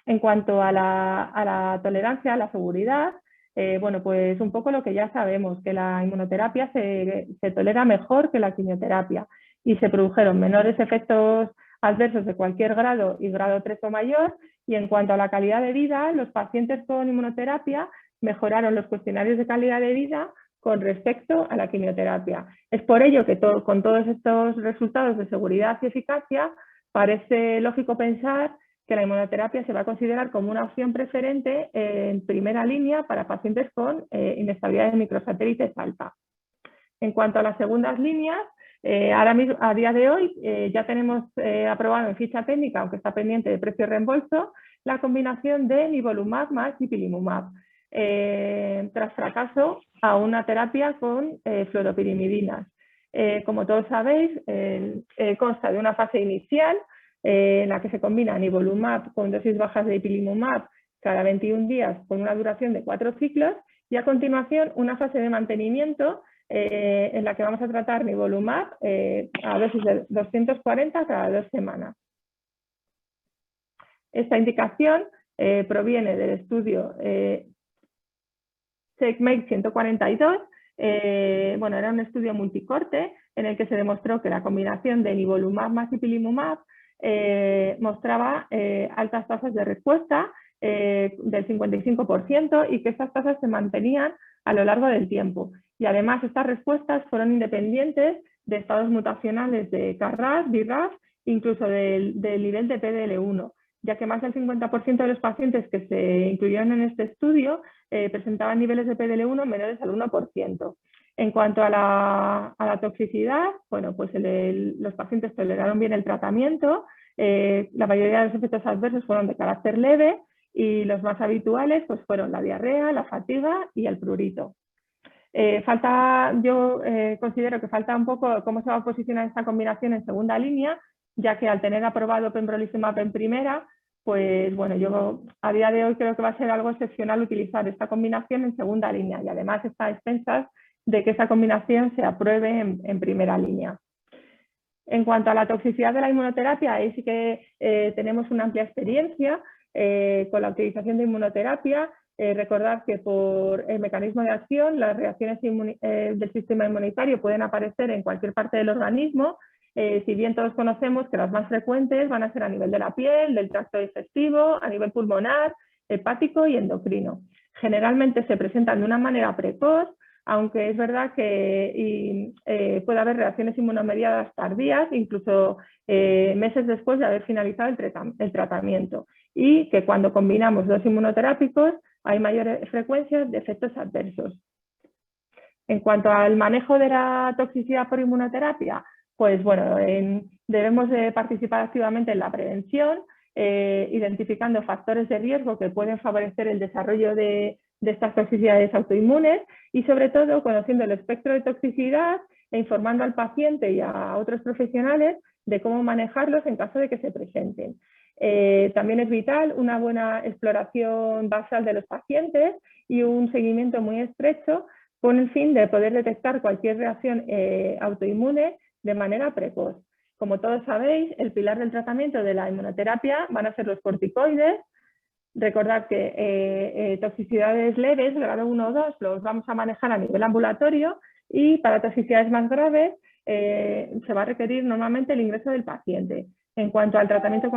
En cuanto a la tolerancia, a la seguridad, bueno, pues un poco lo que ya sabemos, que la inmunoterapia se tolera mejor que la quimioterapia y se produjeron menores efectos adversos de cualquier grado y grado 3 o mayor. Y en cuanto a la calidad de vida, los pacientes con inmunoterapia mejoraron los cuestionarios de calidad de vida con respecto a la quimioterapia. Es por ello que con todos estos resultados de seguridad y eficacia, parece lógico pensar que la inmunoterapia se va a considerar como una opción preferente en primera línea para pacientes con inestabilidad de microsatélites alta. En cuanto a las segundas líneas, ahora mismo, a día de hoy, ya tenemos aprobado en ficha técnica, aunque está pendiente de precio y reembolso, la combinación de nivolumab más ipilimumab, tras fracaso a una terapia con fluoropirimidinas. Como todos sabéis, consta de una fase inicial en la que se combina nivolumab con dosis bajas de ipilimumab cada 21 días con una duración de 4 ciclos y a continuación una fase de mantenimiento en la que vamos a tratar nivolumab a dosis de 240 cada 2 semanas. Esta indicación proviene del estudio CheckMate 142. Bueno, era un estudio multicorte en el que se demostró que la combinación de nivolumab más ipilimumab mostraba altas tasas de respuesta del 55% y que estas tasas se mantenían a lo largo del tiempo. Y además estas respuestas fueron independientes de estados mutacionales de KRAS, BRAF, incluso del nivel de PDL1, ya que más del 50% de los pacientes que se incluyeron en este estudio presentaban niveles de PDL1 menores al 1%. En cuanto a la toxicidad, bueno, pues los pacientes toleraron bien el tratamiento, la mayoría de los efectos adversos fueron de carácter leve y los más habituales pues, fueron la diarrea, la fatiga y el prurito. Yo considero que falta un poco cómo se va a posicionar esta combinación en segunda línea, ya que al tener aprobado pembrolizumab en primera, pues bueno, yo a día de hoy creo que va a ser algo excepcional utilizar esta combinación en segunda línea y además está a expensas de que esa combinación se apruebe en primera línea. En cuanto a la toxicidad de la inmunoterapia, ahí sí que tenemos una amplia experiencia con la utilización de inmunoterapia. Recordad que por el mecanismo de acción las reacciones del sistema inmunitario pueden aparecer en cualquier parte del organismo, si bien todos conocemos que las más frecuentes van a ser a nivel de la piel, del tracto digestivo, a nivel pulmonar, hepático y endocrino. Generalmente se presentan de una manera precoz, aunque es verdad que puede haber reacciones inmunomediadas tardías, incluso meses después de haber finalizado el tratamiento, y que cuando combinamos dos inmunoterápicos hay mayores frecuencias de efectos adversos. En cuanto al manejo de la toxicidad por inmunoterapia, pues bueno, debemos de participar activamente en la prevención, identificando factores de riesgo que pueden favorecer el desarrollo de estas toxicidades autoinmunes y sobre todo conociendo el espectro de toxicidad e informando al paciente y a otros profesionales de cómo manejarlos en caso de que se presenten. También es vital una buena exploración basal de los pacientes y un seguimiento muy estrecho con el fin de poder detectar cualquier reacción autoinmune de manera precoz. Como todos sabéis, el pilar del tratamiento de la inmunoterapia van a ser los corticoides. Recordad que toxicidades leves, grado 1 o 2, los vamos a manejar a nivel ambulatorio y para toxicidades más graves se va a requerir normalmente el ingreso del paciente. En cuanto al tratamiento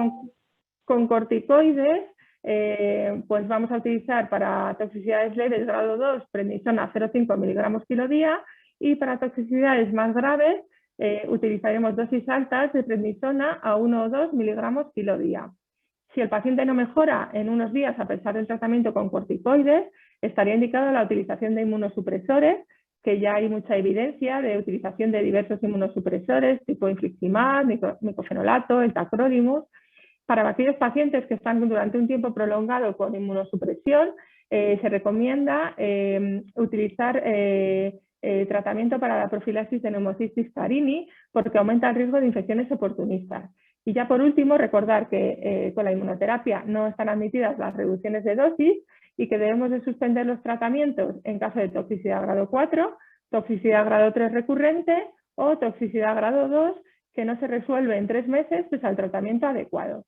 con corticoides, pues vamos a utilizar para toxicidades leves, grado 2, prednisona 0,5 miligramos kilo día y para toxicidades más graves utilizaremos dosis altas de prednisona a 1 o 2 miligramos kilo día. Si el paciente no mejora en unos días a pesar del tratamiento con corticoides, estaría indicada la utilización de inmunosupresores, que ya hay mucha evidencia de utilización de diversos inmunosupresores tipo infliximab, micofenolato, el tacrolimus. Para aquellos pacientes que están durante un tiempo prolongado con inmunosupresión, se recomienda utilizar tratamiento para la profilaxis de neumocistis carini porque aumenta el riesgo de infecciones oportunistas. Y ya por último, recordar que con la inmunoterapia no están admitidas las reducciones de dosis y que debemos de suspender los tratamientos en caso de toxicidad grado 4, toxicidad grado 3 recurrente o toxicidad grado 2 que no se resuelve en 3 meses pese al tratamiento adecuado.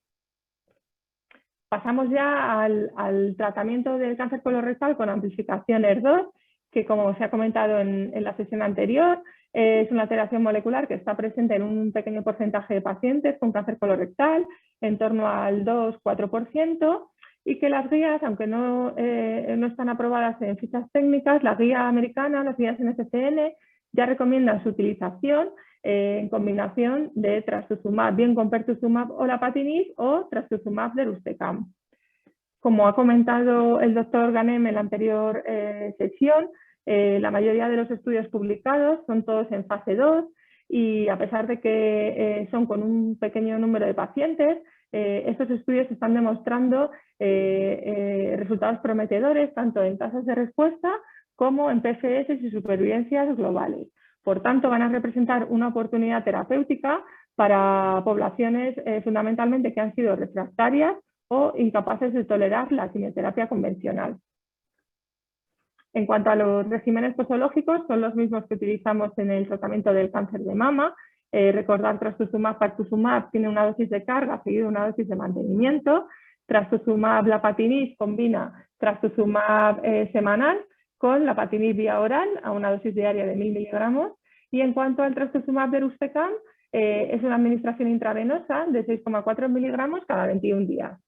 Pasamos ya al tratamiento del cáncer colorectal con amplificación ER2, que como se ha comentado en la sesión anterior, es una alteración molecular que está presente en un pequeño porcentaje de pacientes con cáncer colorectal, en torno al 2-4%, y que las guías, aunque no están aprobadas en fichas técnicas, la guía americana, las guías NCCN, ya recomiendan su utilización en combinación de trastuzumab, bien con pertuzumab o lapatinib o trastuzumab deruxtecan. Como ha comentado el doctor Ganem en la anterior sesión, la mayoría de los estudios publicados son todos en fase 2 y a pesar de que son con un pequeño número de pacientes, estos estudios están demostrando resultados prometedores tanto en tasas de respuesta como en PFS y supervivencias globales. Por tanto, van a representar una oportunidad terapéutica para poblaciones fundamentalmente que han sido refractarias o incapaces de tolerar la quimioterapia convencional. En cuanto a los regímenes posológicos, son los mismos que utilizamos en el tratamiento del cáncer de mama. Recordar, trastuzumab, pertuzumab tiene una dosis de carga seguida de una dosis de mantenimiento. Trastuzumab, lapatinib combina trastuzumab semanal con lapatinib vía oral a una dosis diaria de 1000 miligramos. Y en cuanto al trastuzumab deruxtecan, es una administración intravenosa de 6,4 miligramos cada 21 días.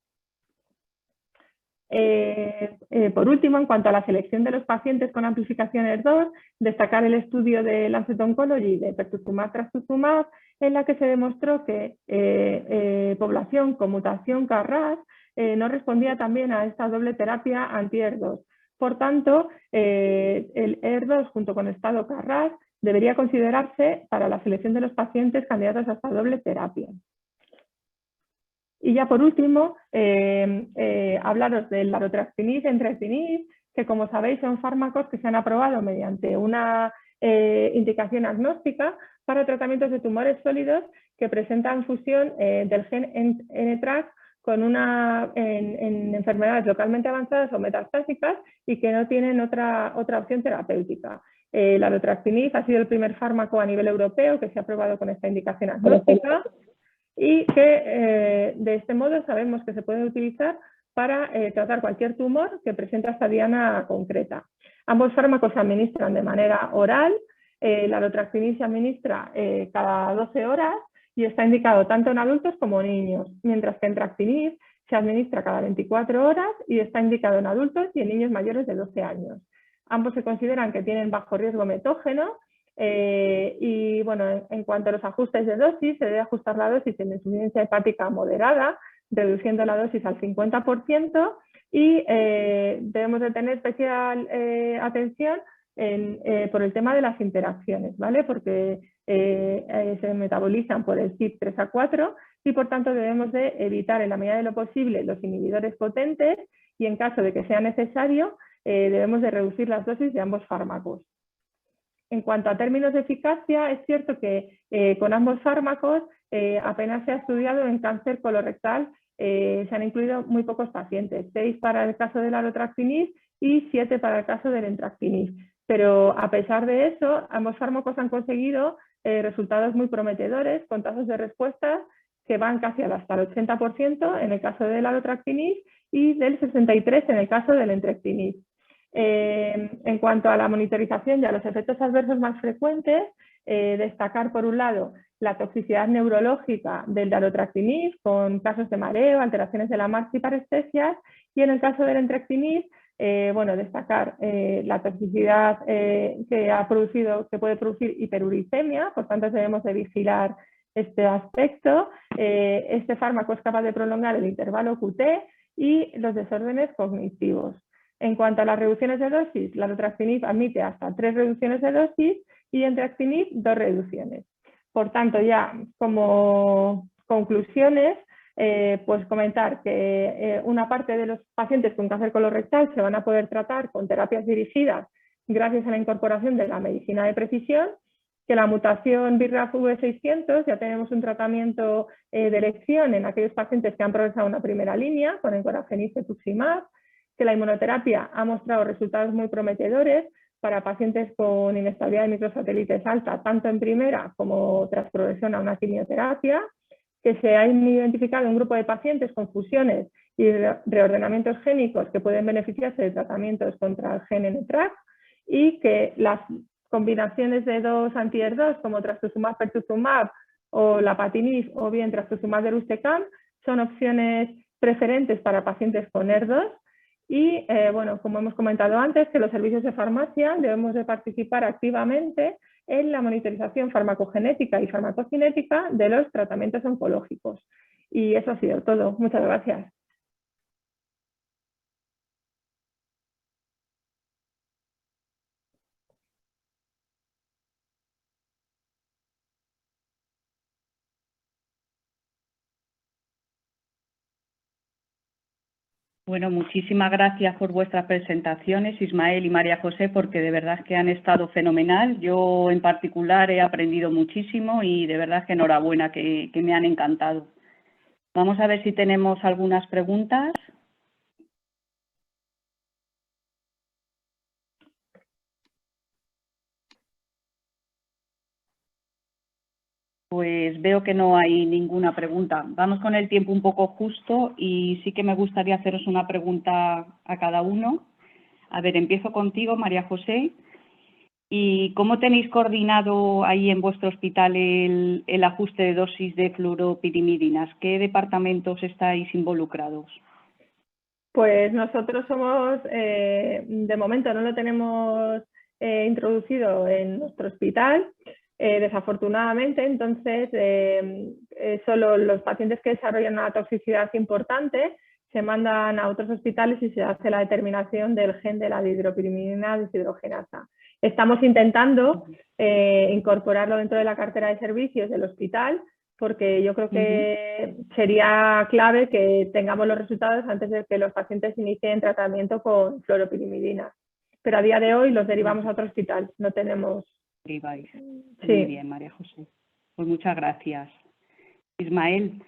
Por último, en cuanto a la selección de los pacientes con amplificación ER2, destacar el estudio de Lancet Oncology de pertuzumab trastuzumab, en la que se demostró que población con mutación KRAS no respondía también a esta doble terapia anti-ER2. Por tanto, el ER2 junto con estado KRAS debería considerarse para la selección de los pacientes candidatos a esta doble terapia. Y ya por último, hablaros del larotrastinib, entrectinib, que como sabéis son fármacos que se han aprobado mediante una indicación agnóstica para tratamientos de tumores sólidos que presentan fusión del gen NTRK en enfermedades localmente avanzadas o metastásicas y que no tienen otra opción terapéutica. Larotrastinib ha sido el primer fármaco a nivel europeo que se ha aprobado con esta indicación agnóstica y que de este modo sabemos que se puede utilizar para tratar cualquier tumor que presente esta diana concreta. Ambos fármacos se administran de manera oral, larotrastinib se administra cada 12 horas y está indicado tanto en adultos como en niños, mientras que entrectinib se administra cada 24 horas y está indicado en adultos y en niños mayores de 12 años. Ambos se consideran que tienen bajo riesgo metógeno y bueno, en cuanto a los ajustes de dosis, se debe ajustar la dosis en insuficiencia hepática moderada, reduciendo la dosis al 50% y debemos de tener especial atención por el tema de las interacciones, ¿vale? Porque se metabolizan por el CYP3A4 y por tanto debemos de evitar en la medida de lo posible los inhibidores potentes y en caso de que sea necesario debemos de reducir las dosis de ambos fármacos. En cuanto a términos de eficacia, es cierto que con ambos fármacos apenas se ha estudiado en cáncer colorectal, se han incluido muy pocos pacientes, 6 para el caso del larotrastinib y 7 para el caso del entrectinib. Pero a pesar de eso, ambos fármacos han conseguido resultados muy prometedores con tasas de respuesta que van casi hasta el 80% en el caso del alotractinib y del 63% en el caso del entrectinib. En cuanto a la monitorización y a los efectos adversos más frecuentes, destacar por un lado la toxicidad neurológica del alotractinib con casos de mareo, alteraciones de la marcha y parestesias, y en el caso del entrectinib, bueno, destacar la toxicidad que puede producir hiperuricemia, por tanto debemos de vigilar este aspecto. Este fármaco es capaz de prolongar el intervalo QT y los desórdenes cognitivos. En cuanto a las reducciones de dosis, la alotractinib admite hasta 3 reducciones de dosis y entrectinib 2 reducciones. Por tanto, ya como conclusiones, pues comentar que una parte de los pacientes con cáncer colorectal se van a poder tratar con terapias dirigidas gracias a la incorporación de la medicina de precisión, que la mutación BRAF V600 ya tenemos un tratamiento de elección en aquellos pacientes que han progresado una primera línea con encorafenib cetuximab, que la inmunoterapia ha mostrado resultados muy prometedores para pacientes con inestabilidad de microsatélites alta, tanto en primera como tras progresión a una quimioterapia, que se ha identificado un grupo de pacientes con fusiones y reordenamientos génicos que pueden beneficiarse de tratamientos contra el gen NTRK y que las combinaciones de dos anti-ER2 como trastuzumab, pertuzumab o lapatinib o bien trastuzumab deruxtecan son opciones preferentes para pacientes con ER2 y, bueno, como hemos comentado antes, que los servicios de farmacia debemos de participar activamente en la monitorización farmacogenética y farmacocinética de los tratamientos oncológicos. Y eso ha sido todo. Muchas gracias. Bueno, muchísimas gracias por vuestras presentaciones, Ismael y María José, porque de verdad que han estado fenomenal. Yo en particular he aprendido muchísimo y de verdad que enhorabuena, que me han encantado. Vamos a ver si tenemos algunas preguntas. Pues veo que no hay ninguna pregunta. Vamos con el tiempo un poco justo y sí que me gustaría haceros una pregunta a cada uno. A ver, empiezo contigo, María José. ¿Y cómo tenéis coordinado ahí en vuestro hospital el ajuste de dosis de fluoropirimidinas? ¿Qué departamentos estáis involucrados? Pues nosotros somos, de momento no lo tenemos introducido en nuestro hospital, desafortunadamente, entonces solo los pacientes que desarrollan una toxicidad importante se mandan a otros hospitales y se hace la determinación del gen de la dihidropirimidina deshidrogenasa. Estamos intentando incorporarlo dentro de la cartera de servicios del hospital, porque yo creo que sería clave que tengamos los resultados antes de que los pacientes inicien tratamiento con fluoropirimidinas. Pero a día de hoy los derivamos a otro hospital, no tenemos... Deriváis. Sí. Muy bien, María José. Pues muchas gracias. Ismael,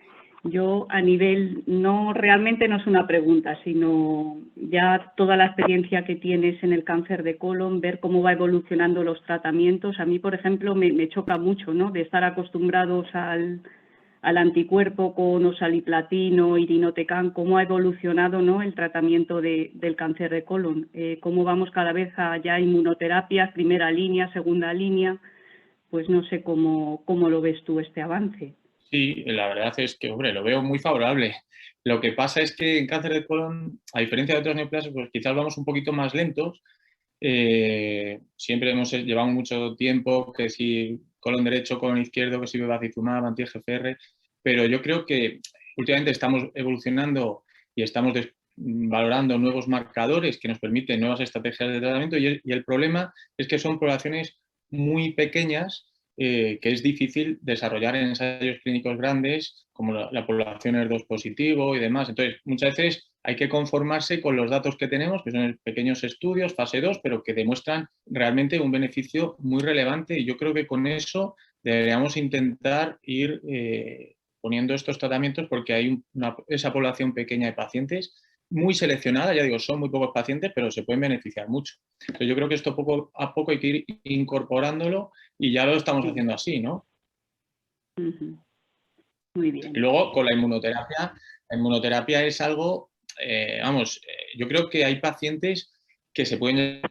yo a nivel, no realmente no es una pregunta, sino ya toda la experiencia que tienes en el cáncer de colon, ver cómo va evolucionando los tratamientos. A mí, por ejemplo, me choca mucho, ¿no?, de estar acostumbrados al anticuerpo con osaliplatino, irinotecan, cómo ha evolucionado, ¿no?, el tratamiento del cáncer de colon. Cómo vamos cada vez a ya inmunoterapias, primera línea, segunda línea. Pues no sé cómo lo ves tú este avance. Sí, la verdad es que, hombre, lo veo muy favorable. Lo que pasa es que en cáncer de colon, a diferencia de otros neoplasias, pues quizás vamos un poquito más lentos. Siempre hemos llevado mucho tiempo que si colon derecho, colon izquierdo, que si bevacizumab, anti-EGFR, pero yo creo que últimamente estamos evolucionando y estamos valorando nuevos marcadores que nos permiten nuevas estrategias de tratamiento y el problema es que son poblaciones muy pequeñas que es difícil desarrollar en ensayos clínicos grandes, como la población ER2 positivo y demás. Entonces, muchas veces hay que conformarse con los datos que tenemos, que son pequeños estudios, fase 2, pero que demuestran realmente un beneficio muy relevante y yo creo que con eso deberíamos intentar ir poniendo estos tratamientos porque hay esa población pequeña de pacientes muy seleccionada, ya digo, son muy pocos pacientes, pero se pueden beneficiar mucho. Entonces, yo creo que esto poco a poco hay que ir incorporándolo y ya lo estamos haciendo así, ¿no? Muy bien. Y luego, con la inmunoterapia es algo, yo creo que hay pacientes que se pueden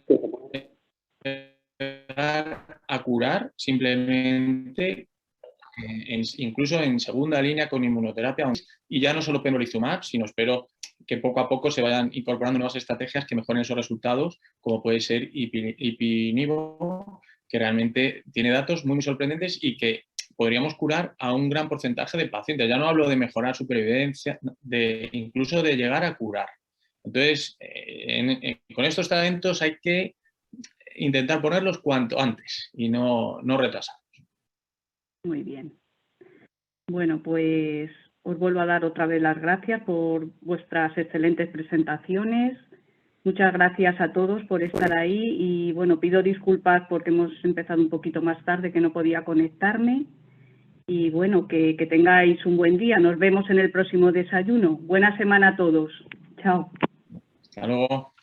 a curar simplemente, incluso en segunda línea con inmunoterapia, y ya no solo pembrolizumab, sino espero que poco a poco se vayan incorporando nuevas estrategias que mejoren esos resultados, como puede ser Ipi/Nivo, que realmente tiene datos muy sorprendentes y que podríamos curar a un gran porcentaje de pacientes. Ya no hablo de mejorar supervivencia, incluso de llegar a curar. Entonces, con estos tratamientos hay que intentar ponerlos cuanto antes y no retrasar. Muy bien. Bueno, pues os vuelvo a dar otra vez las gracias por vuestras excelentes presentaciones. Muchas gracias a todos por estar ahí y, bueno, pido disculpas porque hemos empezado un poquito más tarde, que no podía conectarme. Y, bueno, que tengáis un buen día. Nos vemos en el próximo desayuno. Buena semana a todos. Chao. Hasta luego.